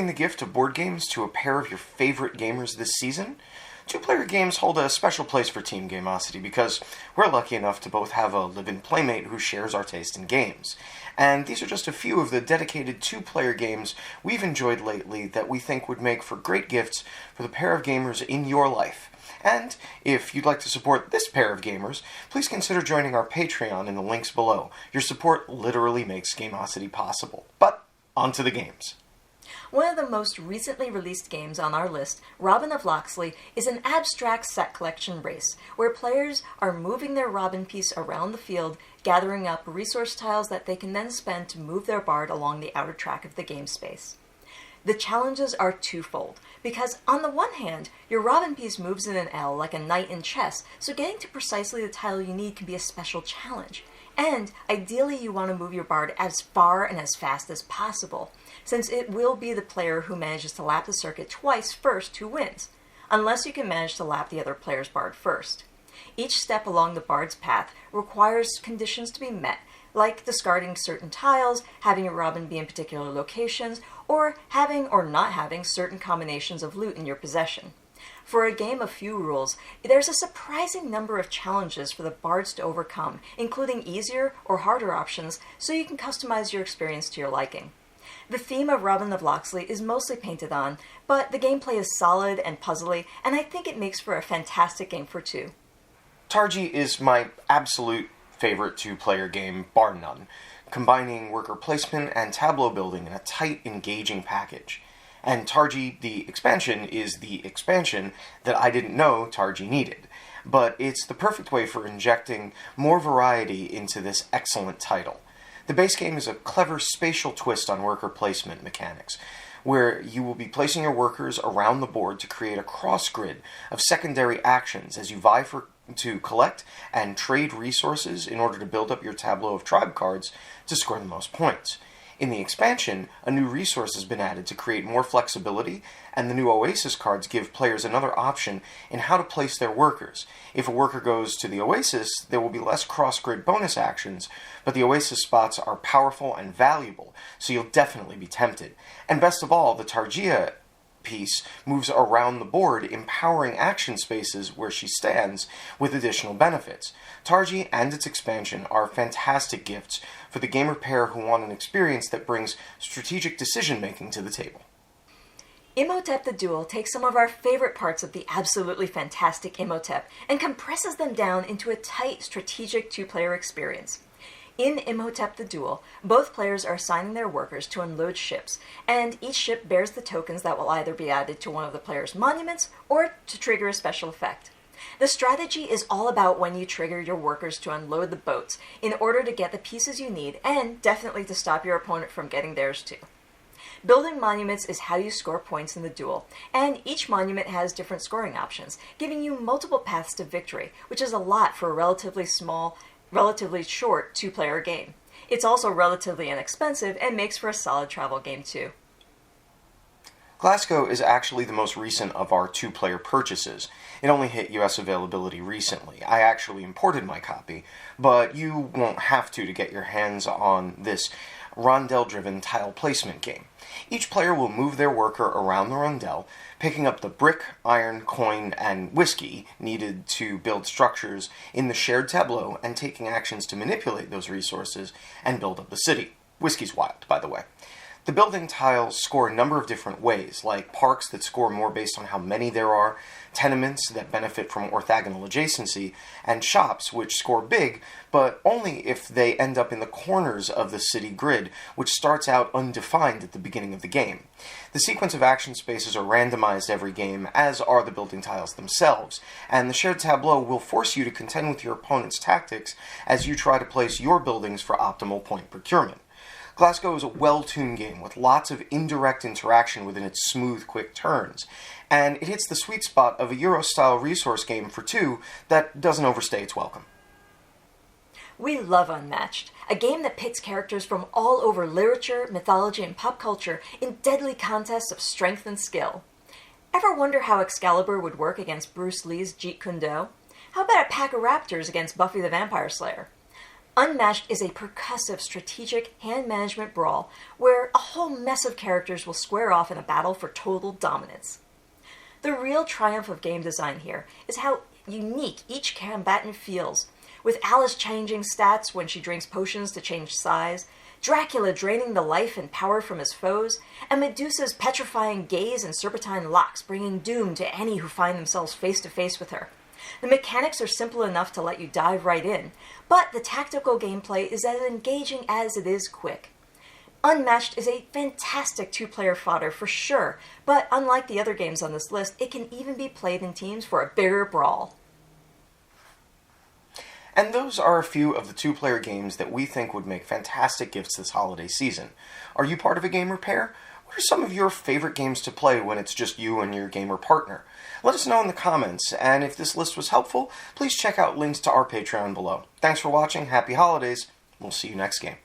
giving the gift of board games to a pair of your favorite gamers this season? Two-player games hold a special place for Team Gameosity because we're lucky enough to both have a live-in playmate who shares our taste in games. And these are just a few of the dedicated two-player games we've enjoyed lately that we think would make for great gifts for the pair of gamers in your life. And if you'd like to support this pair of gamers, please consider joining our Patreon in the links below. Your support literally makes Gameosity possible. But on to the games. One of the most recently released games on our list, Robin of Locksley, is an abstract set collection race, where players are moving their Robin piece around the field, gathering up resource tiles that they can then spend to move their bard along the outer track of the game space. The challenges are twofold, because on the one hand, your Robin piece moves in an L like a knight in chess, so getting to precisely the tile you need can be a special challenge. And ideally you want to move your bard as far and as fast as possible, since it will be the player who manages to lap the circuit twice first who wins, unless you can manage to lap the other player's bard first. Each step along the bard's path requires conditions to be met, like discarding certain tiles, having your Robin be in particular locations, or having or not having certain combinations of loot in your possession. For a game of few rules, there's a surprising number of challenges for the bards to overcome, including easier or harder options, so you can customize your experience to your liking. The theme of Robin of Locksley is mostly painted on, but the gameplay is solid and puzzly, and I think it makes for a fantastic game for two. Targi is my absolute favorite two-player game, bar none, combining worker placement and tableau building in a tight, engaging package. And Targi The Expansion is the expansion that I didn't know Targi needed. But it's the perfect way for injecting more variety into this excellent title. The base game is a clever spatial twist on worker placement mechanics, where you will be placing your workers around the board to create a cross-grid of secondary actions as you vie to collect and trade resources in order to build up your tableau of tribe cards to score the most points. In the expansion, a new resource has been added to create more flexibility, and the new Oasis cards give players another option in how to place their workers. If a worker goes to the Oasis, there will be less cross-grid bonus actions, but the Oasis spots are powerful and valuable, so you'll definitely be tempted. And best of all, the Targia piece moves around the board, empowering action spaces where she stands with additional benefits. Targi and its expansion are fantastic gifts for the gamer pair who want an experience that brings strategic decision-making to the table. Imhotep the Duel takes some of our favorite parts of the absolutely fantastic Imhotep and compresses them down into a tight, strategic two-player experience. In Imhotep the Duel, both players are assigning their workers to unload ships, and each ship bears the tokens that will either be added to one of the player's monuments or to trigger a special effect. The strategy is all about when you trigger your workers to unload the boats in order to get the pieces you need and definitely to stop your opponent from getting theirs too. Building monuments is how you score points in the duel, and each monument has different scoring options, giving you multiple paths to victory, which is a lot for a relatively short two-player game. It's also relatively inexpensive and makes for a solid travel game too. Glasgow is actually the most recent of our two-player purchases. It only hit US availability recently. I actually imported my copy, but you won't have to get your hands on this rondel-driven tile placement game. Each player will move their worker around the rondel, picking up the brick, iron, coin, and whiskey needed to build structures in the shared tableau and taking actions to manipulate those resources and build up the city. Whiskey's wild, by the way. The building tiles score a number of different ways, like parks that score more based on how many there are, tenements that benefit from orthogonal adjacency, and shops which score big, but only if they end up in the corners of the city grid, which starts out undefined at the beginning of the game. The sequence of action spaces are randomized every game, as are the building tiles themselves, and the shared tableau will force you to contend with your opponent's tactics as you try to place your buildings for optimal point procurement. Glasgow is a well-tuned game with lots of indirect interaction within its smooth, quick turns, and it hits the sweet spot of a Euro-style resource game for two that doesn't overstay its welcome. We love Unmatched, a game that pits characters from all over literature, mythology, and pop culture in deadly contests of strength and skill. Ever wonder how Excalibur would work against Bruce Lee's Jeet Kune Do? How about a pack of raptors against Buffy the Vampire Slayer? Unmatched is a percussive, strategic hand management brawl where a whole mess of characters will square off in a battle for total dominance. The real triumph of game design here is how unique each combatant feels, with Alice changing stats when she drinks potions to change size, Dracula draining the life and power from his foes, and Medusa's petrifying gaze and serpentine locks bringing doom to any who find themselves face to face with her. The mechanics are simple enough to let you dive right in, but the tactical gameplay is as engaging as it is quick. Unmatched is a fantastic two-player fodder for sure, but unlike the other games on this list, it can even be played in teams for a bigger brawl. And those are a few of the two-player games that we think would make fantastic gifts this holiday season. Are you part of a gamer pair? What are some of your favorite games to play when it's just you and your gamer partner? Let us know in the comments, and if this list was helpful, please check out links to our Patreon below. Thanks for watching, happy holidays, we'll see you next game.